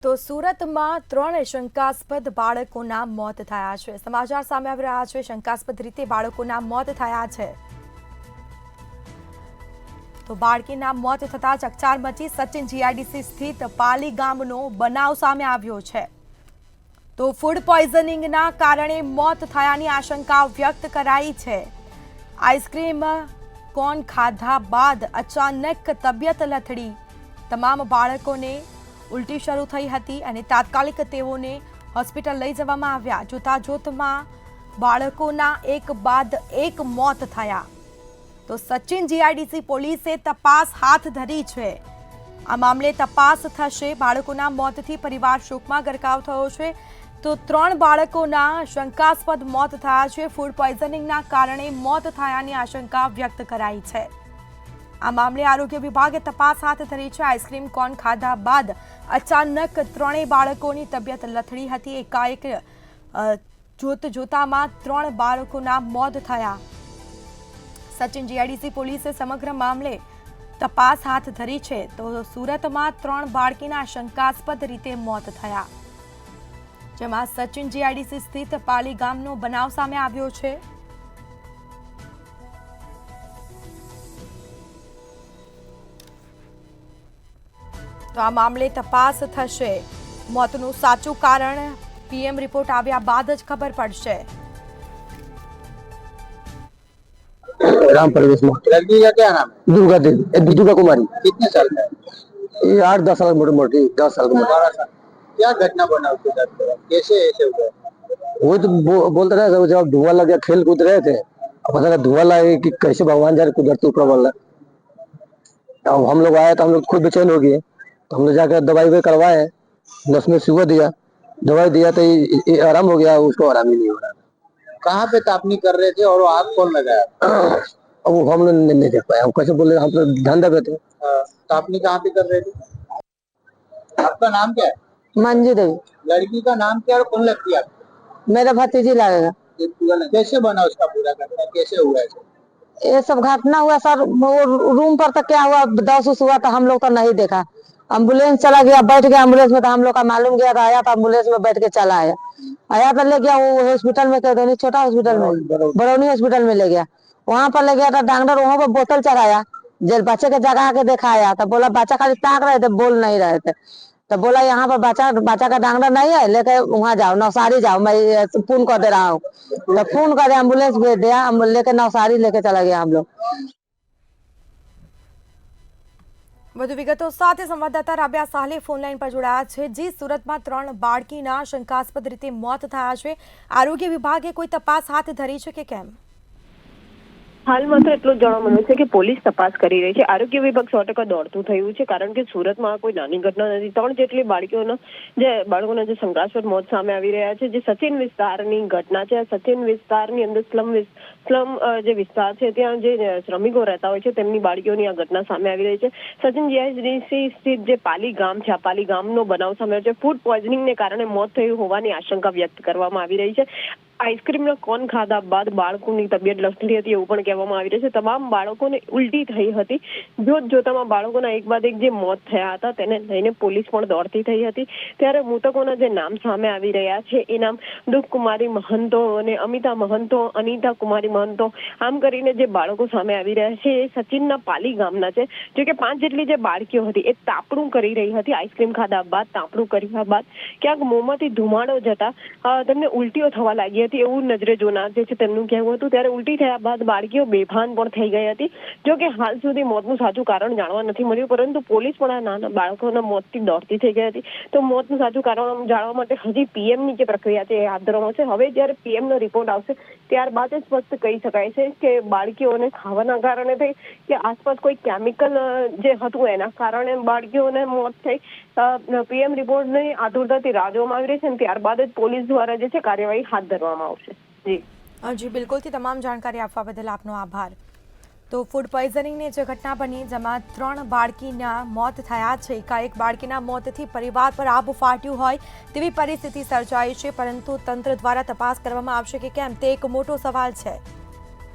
તો સુરતમાં 3 શંકાસ્પદ બાળકોના મોત થયા છે। સમાચાર સામે આવી રહ્યા છે। શંકાસ્પદ રીતે બાળકોના મોત થયા છે। તો બાળકીના મોત થતા ચકચાર મચી સચિન જીઆઈડીસી સ્થિત પાલી ગામનો બનાવ સામે આવ્યો છે। તો ફૂડ પોઈઝનિંગના કારણે મોત થયાની આશંકા વ્યક્ત કરાઈ છે। આઈસ્ક્રીમ કોન ખાધા બાદ અચાનક તબિયત લથડી તમામ બાળકોને ઉલટી શરૂ થઈ હતી અને તાત્કાલિક તેઓને હોસ્પિટલ લઈ જવામાં આવ્યા। જોતાજોતમાં બાળકોના એક બાદ એક મોત થયા। તો સચિન જીઆઈડીસી પોલીસે તપાસ હાથ ધરી છે। આ મામલે તપાસ થશે। બાળકોના મોતથી પરિવાર શોકમાં ગરકાવ થયો છે। તો 3 બાળકોના શંકાસ્પદ મોત થયા છે। ફૂડ પોઈઝનિંગના કારણે મોત થયાની આશંકા વ્યક્ત કરાઈ છે। આ મામલે આરોગ્ય વિભાગે તપાસ હાથ ધરી છે। આઈસ્ક્રીમ કોન ખાધા બાદ અચાનક 3 બાળકોની તબિયત લથડી હતી। એકાએક જોતામાં 3 બાળકોના મોત થયા। સચિન જીઆઈડીસી પોલીસે સમગ્ર મામલે તપાસ હાથ ધરી છે। તો સુરતમાં 3 બાળકીના શંકાસ્પદ રીતે મોત થયા, જેમાં સચિન જીઆઈડીસી સ્થિત પાલી ગામનો બનાવ સામે આવ્યો છે। તો આ મામલે તપાસ થશે। મોતનું સાચું કારણ પીએમ રિપોર્ટ આવ્યા બાદ જ ખબર પડશે। राम प्रवेश में लड़की का क्या नाम है? दुर्गा देवी, दुर्गा कुमारी। कितने साल का है? ये 8-10 साल मोटी मोटी 10 साल की मोटी। 12 साल। क्या घटना बना उसके साथ पूरा? कैसे ऐसे हुआ? वो तो बोलते रहे जब धुआं लग गया खेल कूद रहे थे, अब पता नहीं धुआं लगा कि कैसे भगवान जाने कुदरती ऊपर वाला। अब हम लोग आए तो हम लोग खुद बेचैन हो गए, तो हम लोग जाकर दवाई भी करवाए, नस में सुगर दिया, दवाई दिया तो ये आराम हो गया, उसको आराम ही नहीं हो रहा। कहाँ पे तापनी कर रहे थे और आग कौन लगाया? अब वो हम लोग नहीं देख पाए। हम कैसे बोले, हम तो ध्यान दे थे। तापनी कहाँ पे कर रहे थे? आपका नाम क्या है? मंजू देवी। लड़की का नाम क्या और कौन लगती है आपको? मेरा भतीजी लगेगा। कैसे बना उसका पूरा घटना, कैसे हुआ ऐसे? ये सब घटना हुआ सर, वो रूम पर तो क्या हुआ, 10 हुआ तो हम लोग तो नहीं देखा। एम्बुलेंस चला गया, बैठ गया एम्बुलेंस में, तो हम लोग का मालूम गया तो आया, तो एम्बुलेंस में बैठ के चला आया। आया तो ले गया वो हॉस्पिटल में, क्या देनी छोटा हॉस्पिटल में, बरौनी हॉस्पिटल में ले गया। वहाँ पर ले गया तो डॉक्टर वहाँ पर बोतल चढ़ाया, जब बच्चे के जगा के दिखाया तो बोला बच्चा खाली ताक रहे थे, बोल नहीं रहे थे। तो बोला यहाँ पर बच्चा का डॉक्टर नहीं है, लेके वहाँ जाओ, नवसारी जाओ, मैं फोन कर दे रहा हूँ। तो फोन कर एम्बुलेंस भेज दिया, लेके नवसारी लेके चला गया हम लोग। વધુ વિગતો સાથે સંવાદદાતા રાબિયા સાલે ફોનલાઈન પર જોડાયા છે। જી, સુરતમાં 3 બાળકીના શંકાસ્પદ રીતે મોત થયા છે। આરોગ્ય વિભાગે કોઈ તપાસ હાથ ધરી છે કે કેમ? હાલમાં તો એટલું જ જાણવા મળ્યું છે કે પોલીસ તપાસ કરી રહી છે। આરોગ્ય વિભાગ 100% દોડતું થયું છે, કારણ કે સુરતમાં કોઈ નાની ઘટના નથી। 3 જેટલી બાળકોના જે શંકાસ્પદ મોત સામે આવી રહ્યા છે। જે સચિન વિસ્તારની ઘટના છે, આ સચિન વિસ્તારની અંદર સ્લમ જે વિસ્તાર છે, ત્યાં જે શ્રમિકો રહેતા હોય છે તેમની બાળકીઓની આ ઘટના સામે આવી રહી છે। સચિન જીઆઈડીસી સ્થિત જે પાલી ગામ છે, આ પાલી ગામનો બનાવ સામે આવ્યો છે। ફૂડ પોઈઝનિંગને કારણે મોત થયું હોવાની આશંકા વ્યક્ત કરવામાં આવી રહી છે। આઈસ્ક્રીમનો કોન ખાધા બાદ બાળકોની તબિયત લથડી હતી એવું પણ કહેવામાં આવી રહ્યું છે। તમામ બાળકોને ઉલટી થઈ હતી। જોતામાં બાળકોના એક બાદ એક જે મોત થયા હતા તેને લઈને પોલીસ પણ દોડતી થઈ હતી। ત્યારે મૃતકોના જે નામ સામે આવી રહ્યા છે એ નામ દુઃખ કુમારી મહંતો અને અમિતા મહંતો, અનિતા કુમારી મહંતો, આમ કરીને જે બાળકો સામે આવી રહ્યા છે એ સચિનના પાલી ગામના છે। જો કે 5 જેટલી જે બાળકીઓ હતી એ તાપણું કરી રહી હતી। આઈસ્ક્રીમ ખાધા બાદ, તાપણું કર્યા બાદ ક્યાંક મોંમાંથી ધુમાડો જતા તેમને ઉલટીઓ થવા લાગી હતી એવું નજરે જોનાર જે છે તેમનું કહેવું હતું। ત્યારે ઉલટી થયા બાદ બાળકીઓ બેભાન પણ થઈ ગઈ હતી। જો કે હાલ સુધી મોતનું સાચું કારણ જાણવા નથી મળ્યું, પરંતુ પોલીસ પણ આ નાના બાળકોના મોતથી દોડતી થઈ ગઈ હતી। તો મોતનું સાચું કારણ જાણવા માટે હજી પીએમની જે પ્રક્રિયા છે એ હાથ ધરવામાં છે। હવે જ્યારે પીએમનો રિપોર્ટ આવશે ત્યારબાદ જ સ્પષ્ટ કહી શકાય છે કે બાળકીઓને ખાવાના કારણે થઈ કે આસપાસ કોઈ કેમિકલ જે હતું એના કારણે બાળકીઓને મોત થઈ। પીએમ રિપોર્ટની આતુરતાથી રાહ જોવામાં આવી રહી છે અને ત્યારબાદ જ પોલીસ દ્વારા જે છે કાર્યવાહી હાથ ધરવામાં આવશે। જી બિલકુલથી તમામ જાણકારી આપવા બદલ આપનો આભાર। તો ફૂડ પોઈઝનિંગની જે ઘટના બની, જેમાં 3 બાળકીના મોત થયા છે। એકાએક બાળકીના મોતથી પરિવાર પર આભ ફાટ્યું હોય તેવી પરિસ્થિતિ સર્જાઈ છે, પરંતુ તંત્ર દ્વારા તપાસ કરવામાં આવશે કે કેમ તે એક મોટો સવાલ છે।